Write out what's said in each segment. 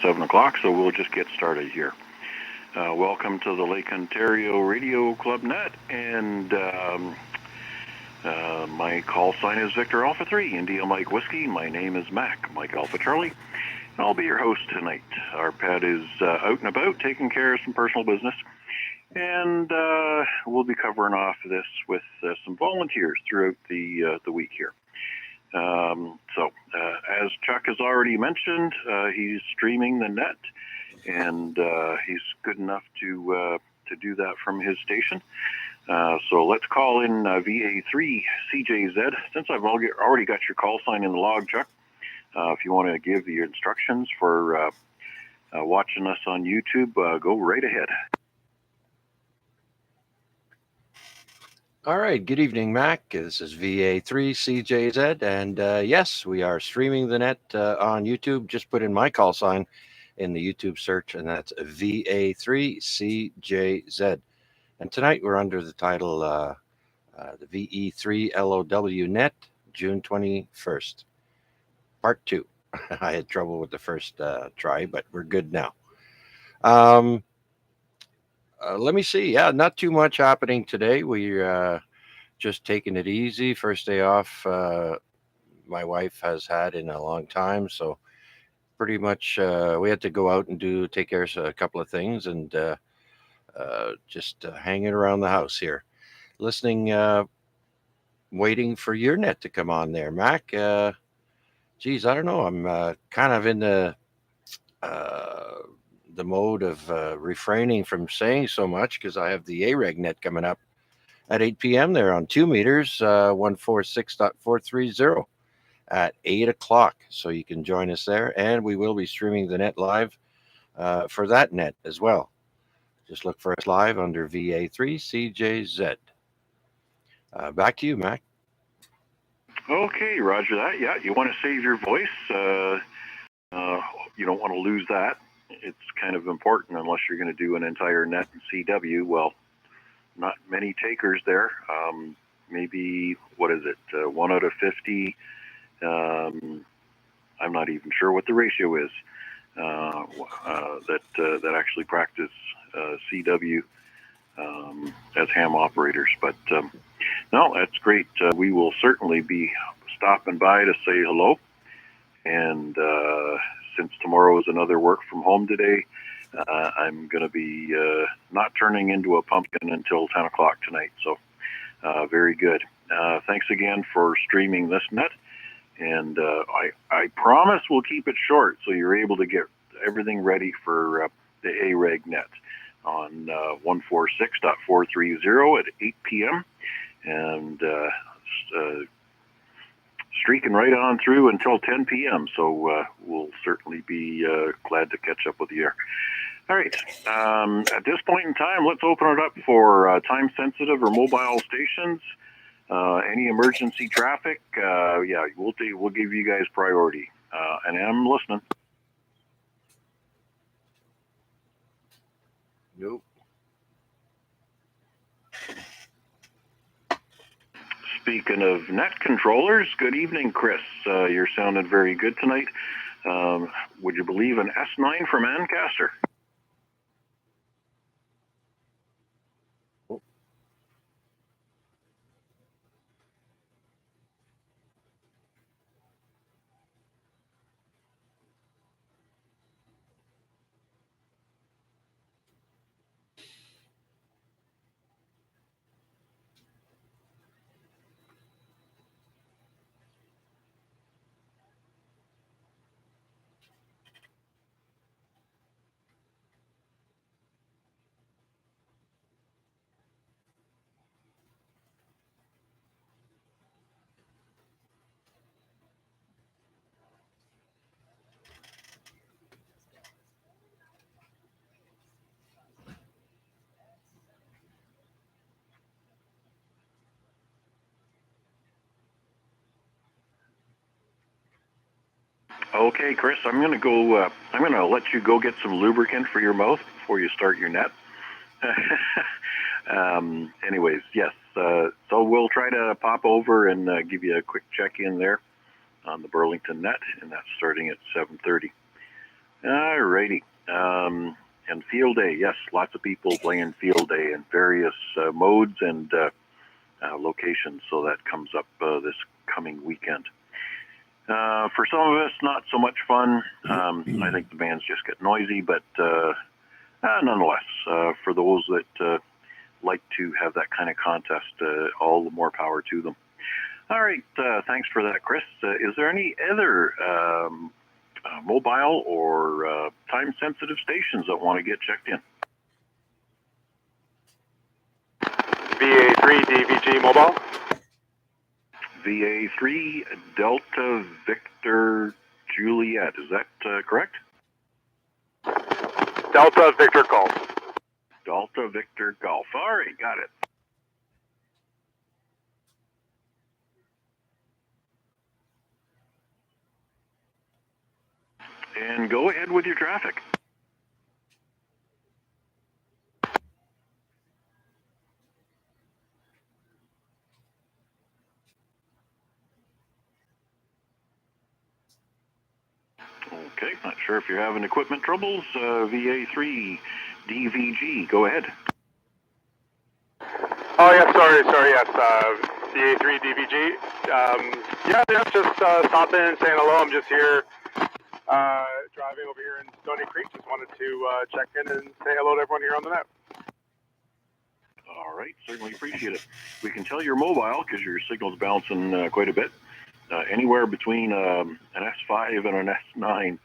7 o'clock, so we'll just get started here. Welcome to the Lake Ontario Radio Club Net, and my call sign is Victor Alpha 3, India Mike Whiskey. My name is Mac, Mike Alpha Charlie, and I'll be your host tonight. Our pet is out and about, taking care of some personal business, and we'll be covering off this with some volunteers throughout the week here. As Chuck has already mentioned, he's streaming the net, and he's good enough to do that from his station. So let's call in VA3CJZ. Since I've already got your call sign in the log, Chuck, if you want to give the instructions for watching us on YouTube, go right ahead. All right, good evening, Mac. This is VA3CJZ, and yes, we are streaming the net on YouTube. Just put in my call sign in the YouTube search, and that's VA3CJZ. And tonight we're under the title the VE3LOW NET June 21st, Part 2. I had trouble with the first try, but we're good now. Let me see. Yeah, not too much happening today. We're just taking it easy. First day off my wife has had in a long time. So pretty much we had to go out and take care of a couple of things and just hanging around the house here. Listening, waiting for your net to come on there, Mac. Geez, I don't know. I'm kind of in the mode of refraining from saying so much because I have the AREG net coming up at 8 p.m. there on 2 meters, 146.430 at 8 o'clock. So you can join us there, and we will be streaming the net live for that net as well. Just look for us live under VA3CJZ. Back to you, Mac. Okay, roger that. Yeah, you want to save your voice. You don't want to lose that. It's kind of important unless you're going to do an entire net in CW. Well, not many takers there. Maybe, what is it, 1 out of 50? I'm not even sure what the ratio is that actually practice CW as ham operators. But no, that's great. We will certainly be stopping by to say hello. And since tomorrow is another work from home today, I'm going to be not turning into a pumpkin until 10 o'clock tonight. So very good. Thanks again for streaming this net. And I promise we'll keep it short so you're able to get everything ready for the AREG net on 146.430 at 8 p.m. And streaking right on through until 10 p.m. So we'll certainly be glad to catch up with you here. All right. At this point in time, let's open it up for time-sensitive or mobile stations. Any emergency traffic, yeah, we'll give you guys priority. And I'm listening. Nope. Speaking of net controllers, good evening, Chris. You're sounding very good tonight. Would you believe an S9 from Ancaster? Okay, Chris, I'm going to let you go get some lubricant for your mouth before you start your net. Anyways, yes, so we'll try to pop over and give you a quick check-in there on the Burlington net, and that's starting at 7:30. All righty. And Field Day, yes, lots of people playing Field Day in various modes and locations. So that comes up this coming weekend. For some of us, not so much fun. I think the bands just get noisy, but nonetheless, for those that like to have that kind of contest, all the more power to them. All right, thanks for that, Chris. Is there any other mobile or time-sensitive stations that want to get checked in? VA3 DVG mobile. VA3 Delta Victor Juliet, is that correct? Delta Victor Golf. Delta Victor Golf. All right, got it. And go ahead with your traffic. Okay, not sure if you're having equipment troubles. VA3 DVG, go ahead. Oh, yeah, sorry, yes. VA3 DVG. Yeah, just stopping and saying hello. I'm just here driving over here in Stony Creek. Just wanted to check in and say hello to everyone here on the net. All right, certainly appreciate it. We can tell you're mobile because your signal's bouncing quite a bit. Anywhere between an S5 and an S9.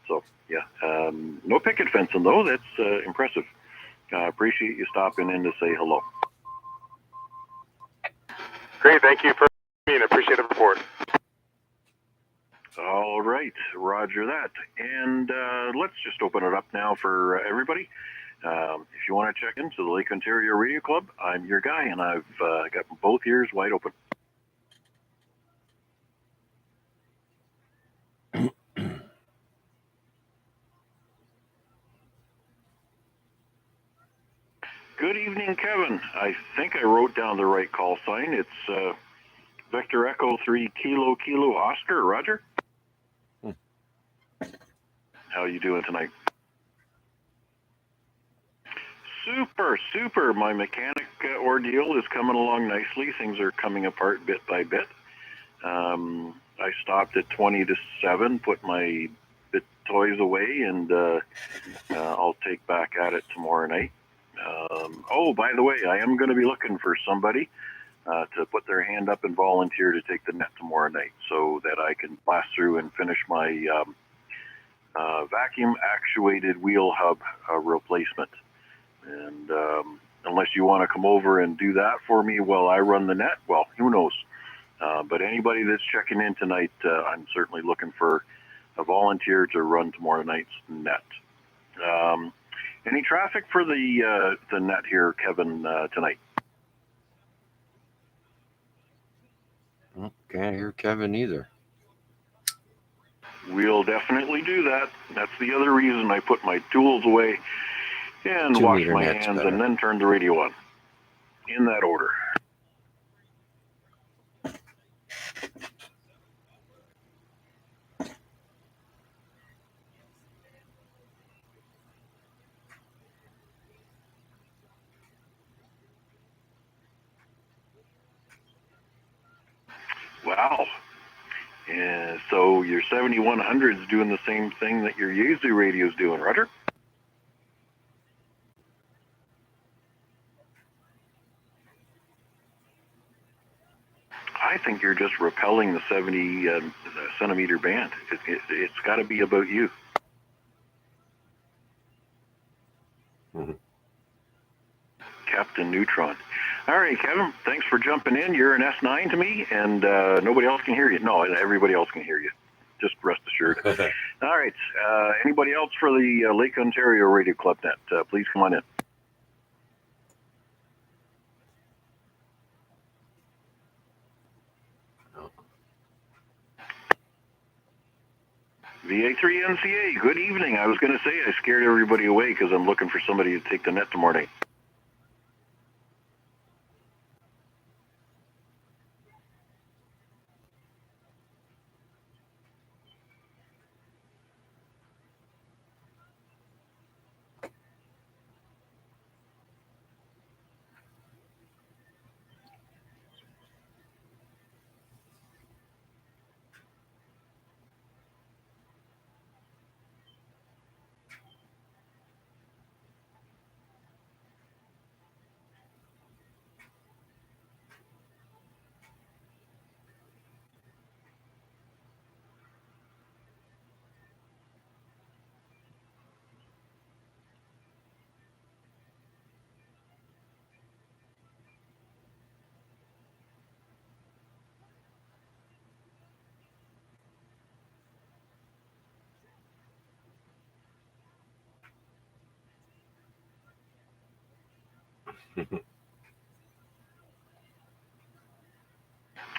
So, yeah, no picket fencing, though. That's impressive. Appreciate you stopping in to say hello. Great, thank you for being. Appreciate the report. All right, roger that. And let's just open it up now for everybody. If you want to check into the Lake Ontario Radio Club, I'm your guy, and I've got both ears wide open. Good evening, Kevin. I think I wrote down the right call sign. It's Victor Echo 3 Kilo Kilo Oscar. Roger? How you doing tonight? Super. My mechanic ordeal is coming along nicely. Things are coming apart bit by bit. I stopped at 20 to 7, put my bit toys away, and I'll take back at it tomorrow night. Oh, by the way, I am going to be looking for somebody to put their hand up and volunteer to take the net tomorrow night so that I can blast through and finish my vacuum actuated wheel hub replacement. And unless you want to come over and do that for me while I run the net, well, who knows? But anybody that's checking in tonight, I'm certainly looking for a volunteer to run tomorrow night's net. Any traffic for the net here, Kevin, tonight? Can't hear Kevin either. We'll definitely do that. That's the other reason I put my tools away and wash my hands and then turn the radio on. In that order. Wow. And so your 7100 is doing the same thing that your Yaesu radio is doing, Roger? I think you're just repelling the 70 centimeter band. It's got to be about you. Mm-hmm. Captain Neutron. All right, Kevin, thanks for jumping in. You're an S9 to me, and nobody else can hear you. No, everybody else can hear you. Just rest assured. All right, anybody else for the Lake Ontario Radio Club net? Please come on in. VA3NCA, good evening. I was going to say I scared everybody away because I'm looking for somebody to take the net tomorrow night.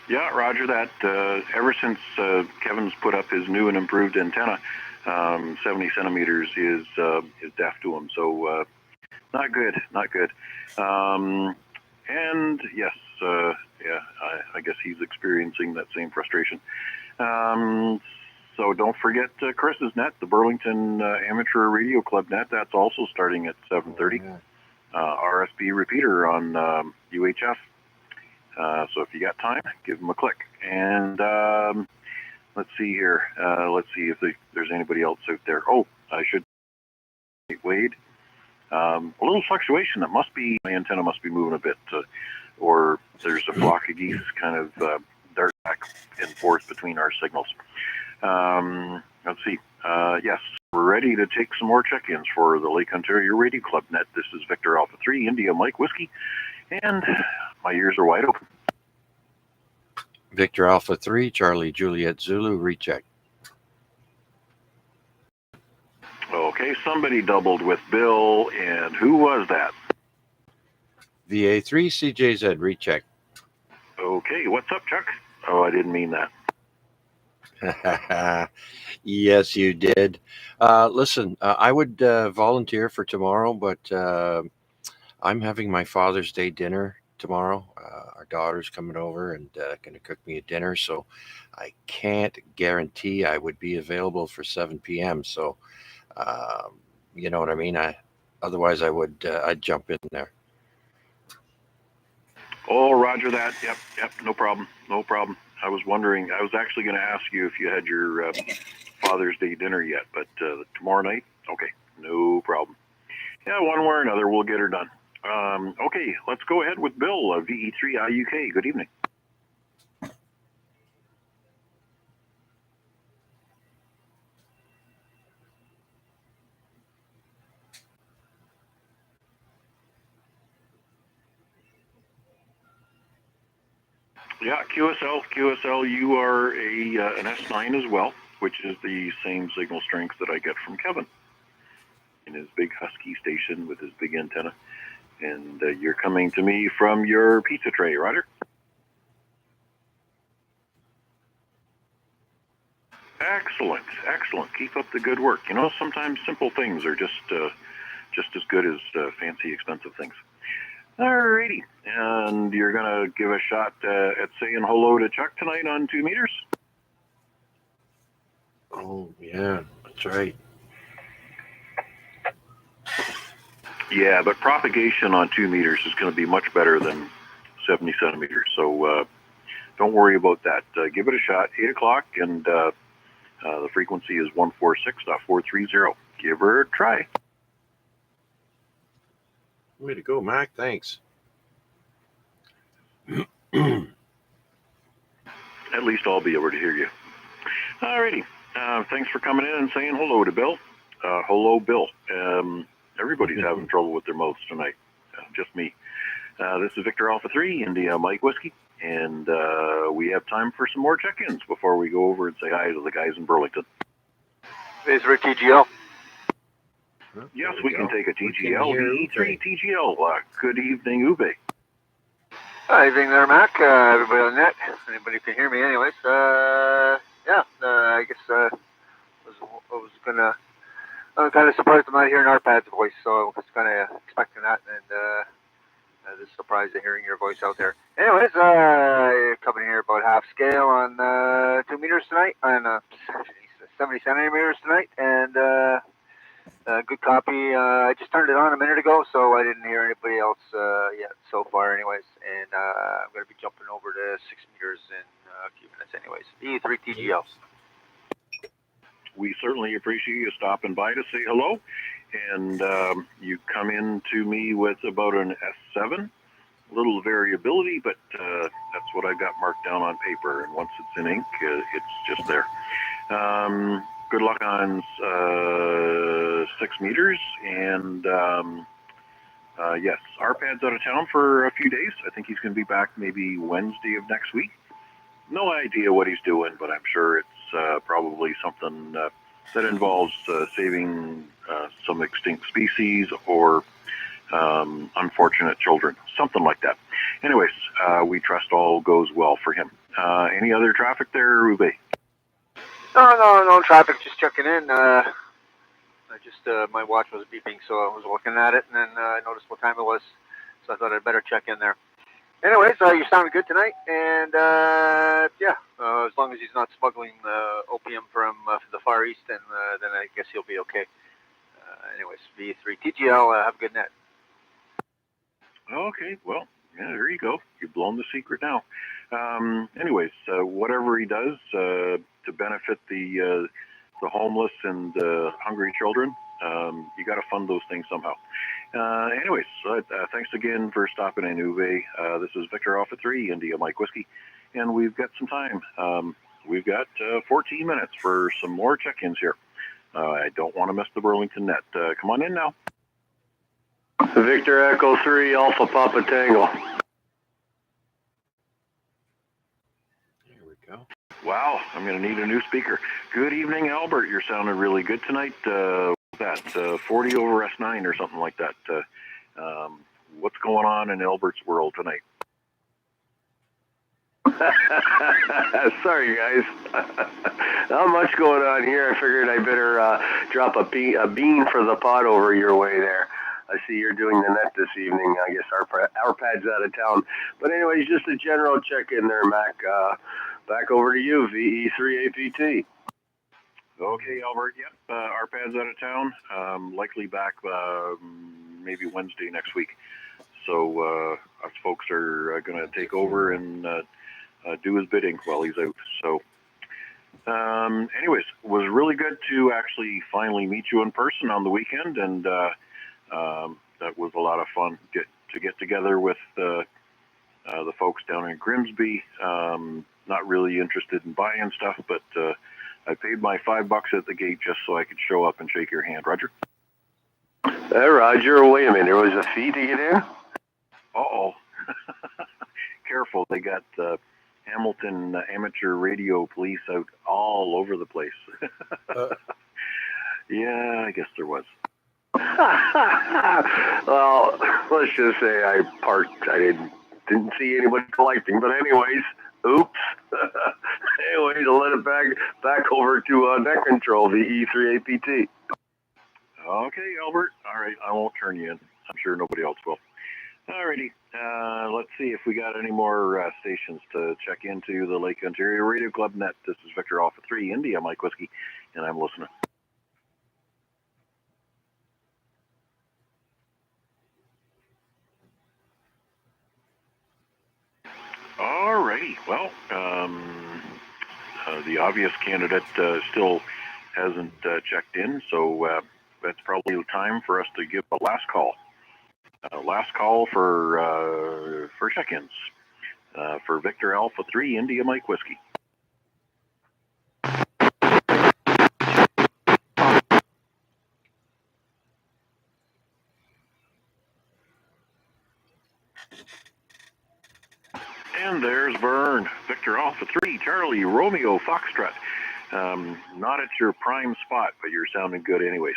Yeah, Roger that. Ever since Kevin's put up his new and improved antenna, 70 centimeters is deaf to him. So not good, not good. And yes, yeah, I guess he's experiencing that same frustration. So don't forget Chris's net, the Burlington Amateur Radio Club net. That's also starting at 7:30. RSB repeater on UHF. So if you got time, give them a click. And let's see here. Let's see if there's anybody else out there. Oh, I should Wade. A little fluctuation. That must be, my antenna must be moving a bit, or there's a flock of geese kind of dart back and forth between our signals. Let's see. Yes, we're ready to take some more check-ins for the Lake Ontario Radio Club net. This is Victor Alpha 3, India Mike Whiskey, and my ears are wide open. Victor Alpha 3, Charlie Juliet Zulu, recheck. Okay, somebody doubled with Bill, and who was that? VA3 CJZ, recheck. Okay, what's up, Chuck? Oh, I didn't mean that. Yes, you did. Listen, I would volunteer for tomorrow, but I'm having my Father's Day dinner tomorrow. Our daughter's coming over and going to cook me a dinner, so I can't guarantee I would be available for 7 p.m. So, you know what I mean? Otherwise I would I'd jump in there. Oh, roger that. Yep, no problem. I was wondering, I was actually going to ask you if you had your Father's Day dinner yet, but tomorrow night? Okay, no problem. Yeah, one way or another, we'll get her done. Okay, let's go ahead with Bill, VE3LOW. Good evening. Yeah, QSL, you are an S9 as well, which is the same signal strength that I get from Kevin in his big Husky station with his big antenna. And you're coming to me from your pizza tray, Roger? Excellent. Keep up the good work. You know, sometimes simple things are just as good as fancy, expensive things. Alrighty, and you're gonna give a shot at saying hello to Chuck tonight on 2 meters? Oh, yeah, that's right. Yeah, but propagation on 2 meters is going to be much better than 70 centimeters, so don't worry about that. Give it a shot, 8 o'clock, and the frequency is 146.430. Give her a try. Way to go, Mac. Thanks. At least I'll be able to hear you. Alrighty. Thanks for coming in and saying hello to Bill. Hello, Bill. Everybody's having trouble with their mouths tonight. Just me. This is Victor Alpha 3, India Mike Whiskey, and we have time for some more check-ins before we go over and say hi to the guys in Burlington. Is there a TGL? Yes, we can take a TGL. VE3 TGL. Good evening, Ube. Hi, evening there, Mac. Everybody on net. Anybody can hear me, anyways. I guess I was gonna. I'm kind of surprised I'm not hearing Arpad's voice, so I was kind of expecting that, and just surprised at hearing your voice out there. Anyways, coming here about half scale on 2 meters tonight, on 70 centimeters tonight, and good copy. I just turned it on a minute ago, so I didn't hear anybody else yet so far, anyways. And I'm going to be jumping over to 6 meters in a few minutes, anyways. VE3 TGL. We certainly appreciate you stopping by to say hello. And you come in to me with about an S7. A little variability, but that's what I got marked down on paper. And once it's in ink, it's just there. Good luck on 6 meters. And yes, Arpad's out of town for a few days. I think he's going to be back maybe Wednesday of next week. No idea what he's doing, but I'm sure it's probably something that involves saving some extinct species or unfortunate children, something like that. Anyways, we trust all goes well for him. Any other traffic there, Ube? No traffic. Just checking in. My watch was beeping, so I was looking at it, and then I noticed what time it was, so I thought I'd better check in there. Anyways, you sounded good tonight, and as long as he's not smuggling opium from the Far East, then I guess he'll be okay. Anyways, VE3 TGL, have a good night. Okay, well, yeah, there you go. You've blown the secret now. Anyways, whatever he does to benefit the homeless and hungry children, you got to fund those things somehow. Anyways, thanks again for stopping in, Uwe. This is Victor Alpha 3, India Mike Whiskey, and we've got some time. We've got 14 minutes for some more check-ins here. I don't want to miss the Burlington Net. Come on in now. Victor Echo 3, Alpha Papa Tango. Here we go. Wow, I'm going to need a new speaker. Good evening, Albert. You're sounding really good tonight. That 40 over S9 or something like that. What's going on in Albert's world tonight? Sorry, guys. Not much going on here. I figured I better drop a bean for the pot over your way there. I see you're doing the net this evening. I guess our pad's out of town. But anyways, just a general check-in there, Mac. Back over to you, VE3APT. Okay, Albert. Yep, our pad's out of town. Likely back maybe Wednesday next week. So us folks are going to take over and do his bidding while he's out. So anyways, it was really good to actually finally meet you in person on the weekend, and that was a lot of fun to get together with the folks down in Grimsby. Not really interested in buying stuff, but I paid my $5 at the gate just so I could show up and shake your hand. Roger? Roger, wait a minute. There was a fee to get in? Uh-oh. Careful. They got Hamilton amateur radio police out all over the place. Yeah, I guess there was. Well, let's just say I parked. I didn't see anybody collecting, but anyways, oops. Anyways, I'll let it back over to net control, VE3APT. Okay, Albert. All right, I won't turn you in. I'm sure nobody else will. Alrighty. Let's see if we got any more stations to check into the Lake Ontario Radio Club Net. This is Victor Alpha 3, India Mike Whiskey, and I'm listening. Alrighty. Well, the obvious candidate still hasn't checked in, so that's probably time for us to give a last call. Last call for check-ins for Victor Alpha 3, India Mike Whiskey. And there's Vern. Victor Alpha 3, Charlie, Romeo, Foxtrot. Not at your prime spot, but you're sounding good anyways.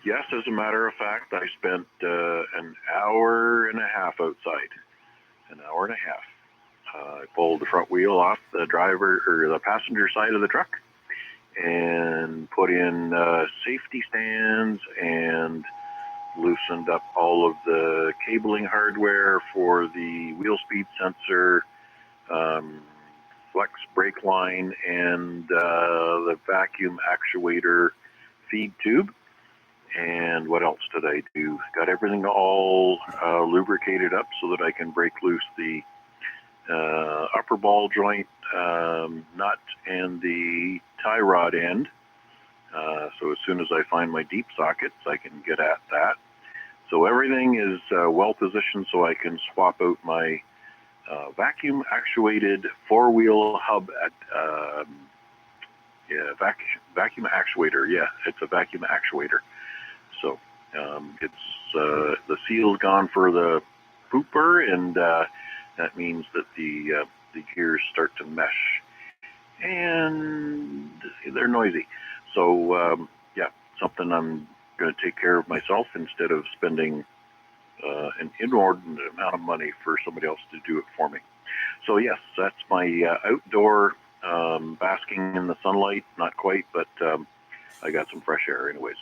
Yes, as a matter of fact, I spent an hour and a half outside. An hour and a half. I pulled the front wheel off the driver or the passenger side of the truck and put in safety stands and loosened up all of the cabling hardware for the wheel speed sensor, flex brake line, and the vacuum actuator feed tube. And what else did I do? Got everything all lubricated up so that I can break loose the upper ball joint nut and the tie rod end. So as soon as I find my deep sockets, I can get at that. So everything is well positioned so I can swap out my vacuum actuated four-wheel hub Yeah, vacuum actuator. Yeah, it's a vacuum actuator. So it's the seal's gone for the pooper, and that means that the gears start to mesh, and they're noisy. So yeah, something I'm going to take care of myself instead of spending an inordinate amount of money for somebody else to do it for me. So yes, that's my outdoor basking in the sunlight. Not quite, but I got some fresh air anyways.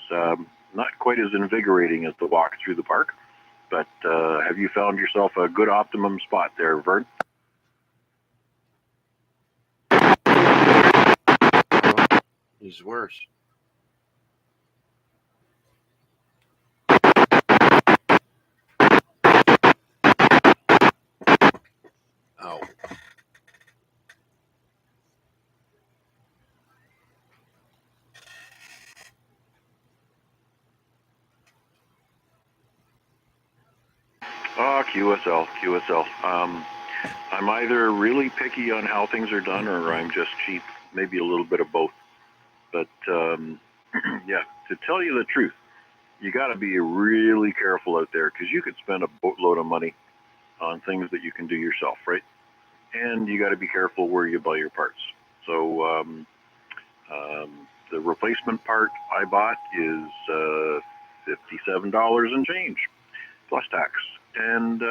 Not quite as invigorating as the walk through the park, but have you found yourself a good optimum spot there, Vern? He's worse. Ow. Oh, QSL. I'm either really picky on how things are done, or I'm just cheap. Maybe a little bit of both. But yeah, to tell you the truth, you got to be really careful out there because you could spend a boatload of money on things that you can do yourself, right? And you got to be careful where you buy your parts. So the replacement part I bought is $57 and change plus tax, and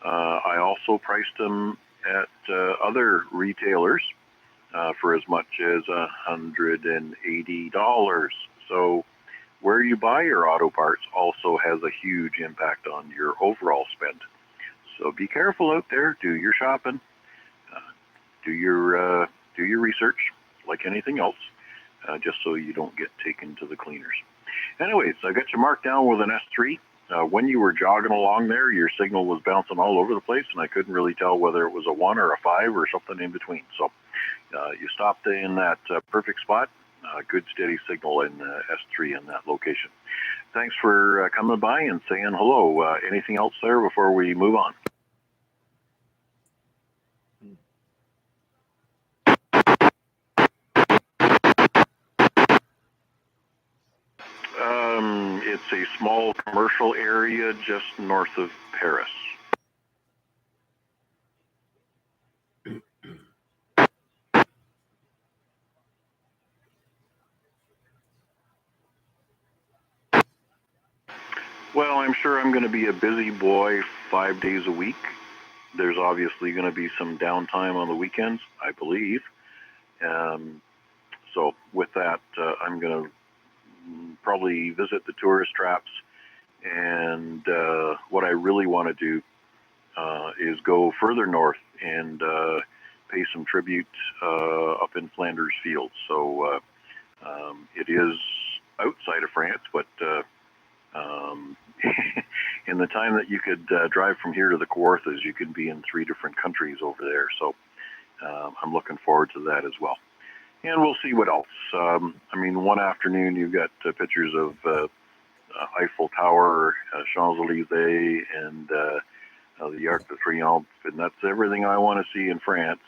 I also priced them at other retailers for as much as $180. So where you buy your auto parts also has a huge impact on your overall spend. So be careful out there. Do your shopping. Uh, do your research, like anything else, just so you don't get taken to the cleaners. Anyways, I got you marked down with an S3. When you were jogging along there, your signal was bouncing all over the place, and I couldn't really tell whether it was a 1 or a 5 or something in between. So you stopped in that perfect spot. Good steady signal in S3 in that location. Thanks for coming by and saying hello. Anything else there before we move on? It's a small commercial area just north of Paris. Well, I'm sure I'm going to be a busy boy 5 days a week. There's obviously going to be some downtime on the weekends, I believe. So with that, I'm going to probably visit the tourist traps. And what I really want to do is go further north and pay some tribute up in Flanders Fields. So it is outside of France, but in the time that you could drive from here to the Kawarthas, you could be in 3 different countries over there. So I'm looking forward to that as well. And we'll see what else. I mean, one afternoon you've got pictures of Eiffel Tower, Champs-Élysées, and the Arc de Triomphe, and that's everything I want to see in France.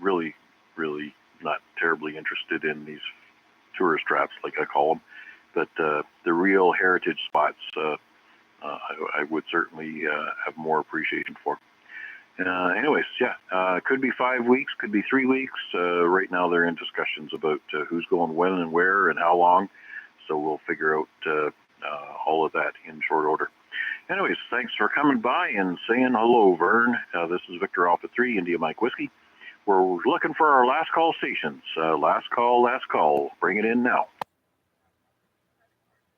Really, really not terribly interested in these tourist traps, like I call them. But the real heritage spots, I would certainly have more appreciation for. Anyways, yeah, could be 5 weeks, could be 3 weeks. Right now they're in discussions about who's going when and where and how long. So we'll figure out all of that in short order. Anyways, thanks for coming by and saying hello, Vern. This is Victor Alpha 3, India Mike Whiskey. We're looking for our last call stations. Last call. Bring it in now.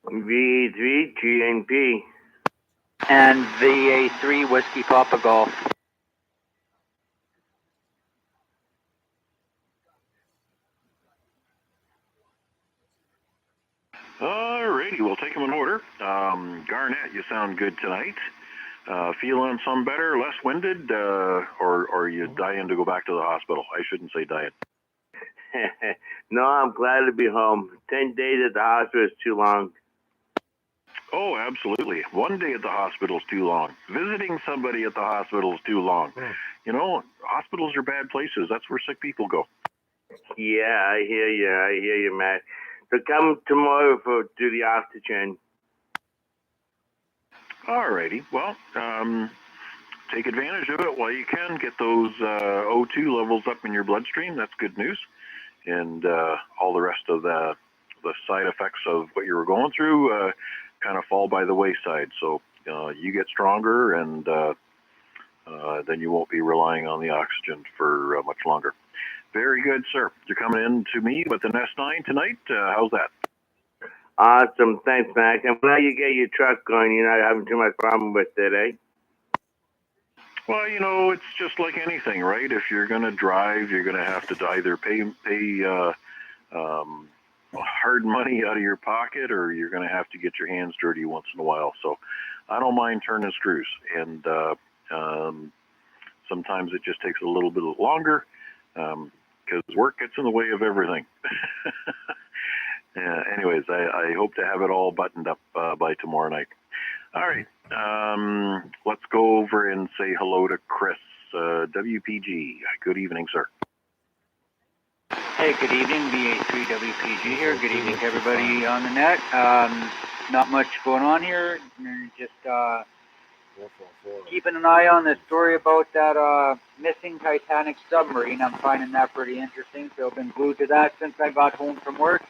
VE3 GNP. And VE3 Whiskey Papa Golf. Alrighty, we'll take them in order. Garnett, you sound good tonight. Feeling some better, less winded, or are you dying to go back to the hospital? I shouldn't say dying. No, I'm glad to be home. 10 days at the hospital is too long. Oh, absolutely. 1 day at the hospital is too long. Visiting somebody at the hospital is too long. You know, hospitals are bad places. That's where sick people go. Yeah, I hear you, Matt. So come tomorrow to the oxygen. Alrighty. Well, take advantage of it while you can. Get those O2 levels up in your bloodstream. That's good news. And all the rest of the side effects of what you were going through kind of fall by the wayside. So you get stronger, and then you won't be relying on the oxygen for much longer. Very good, sir. You're coming in to me with an S9 tonight. How's that? Awesome. Thanks, Mac. I'm glad you get your truck going. You're not having too much problem with it, eh? Well, it's just like anything, right? If you're going to drive, you're going to have to either pay hard money out of your pocket, or you're going to have to get your hands dirty once in a while. So I don't mind turning screws. And sometimes it just takes a little bit longer because work gets in the way of everything. Anyways, I hope to have it all buttoned up by tomorrow night. All right. Let's go over and say hello to Chris, WPG. Good evening, sir. Hey, good evening. VE3WPG here. Good evening to everybody on the net. Not much going on here. Just keeping an eye on the story about that missing Titanic submarine. I'm finding that pretty interesting. So I've been glued to that since I got home from work.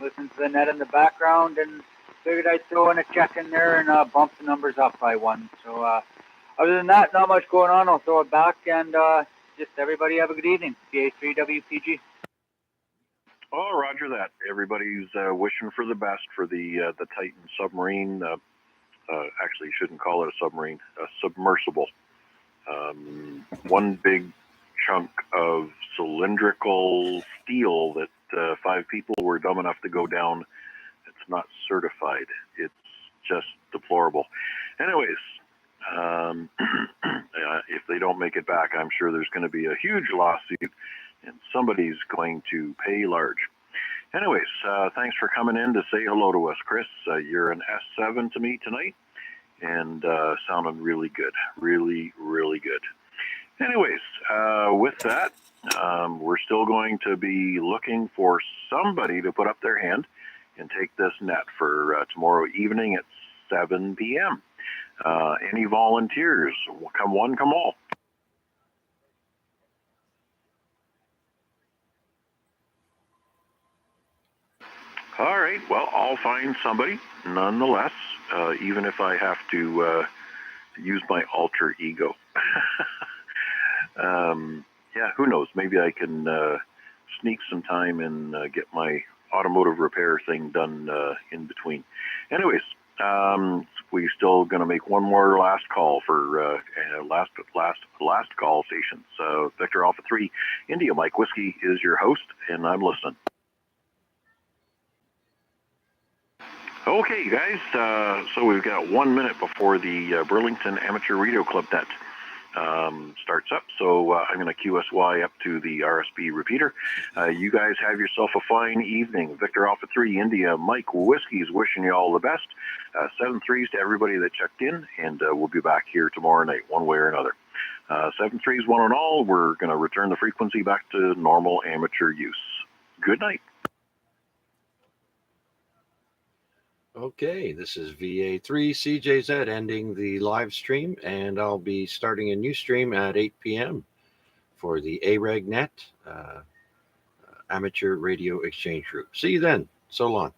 Listened to the net in the background and figured I'd throw in a check in there and bump the numbers up by one. So other than that, not much going on. I'll throw it back and just everybody have a good evening. VA3WPG. Oh, roger that. Everybody's wishing for the best for the Titan submarine. Actually, you shouldn't call it a submarine, a submersible. One big chunk of cylindrical steel that 5 people were dumb enough to go down. It's not certified. It's just deplorable. Anyways, if they don't make it back, I'm sure there's going to be a huge lawsuit, and somebody's going to pay large. Anyways, thanks for coming in to say hello to us, Chris. You're an S7 to me tonight, and sounding really good. Really, really good. Anyways, with that, we're still going to be looking for somebody to put up their hand and take this net for tomorrow evening at 7 p.m. Any volunteers? Come one, come all. All right, well, I'll find somebody nonetheless, even if I have to use my alter ego. Yeah, who knows? Maybe I can sneak some time and get my automotive repair thing done in between. Anyways, we still going to make one more last call for last call stations. Victor Alpha 3 India Mike Whiskey is your host, and I'm listening. Okay, guys, so we've got 1 minute before the Burlington Amateur Radio Club net starts up, so I'm going to QSY up to the RSP repeater. You guys have yourself a fine evening. Victor Alpha 3 India Mike Whiskey is wishing you all the best. 7-3s to everybody that checked in, and we'll be back here tomorrow night, one way or another. 7-3s, one and all. We're going to return the frequency back to normal amateur use. Good night. Okay, this is VA3CJZ ending the live stream, and I'll be starting a new stream at 8 p.m. for the AREG Net Amateur Radio Exchange Group. See you then. So long.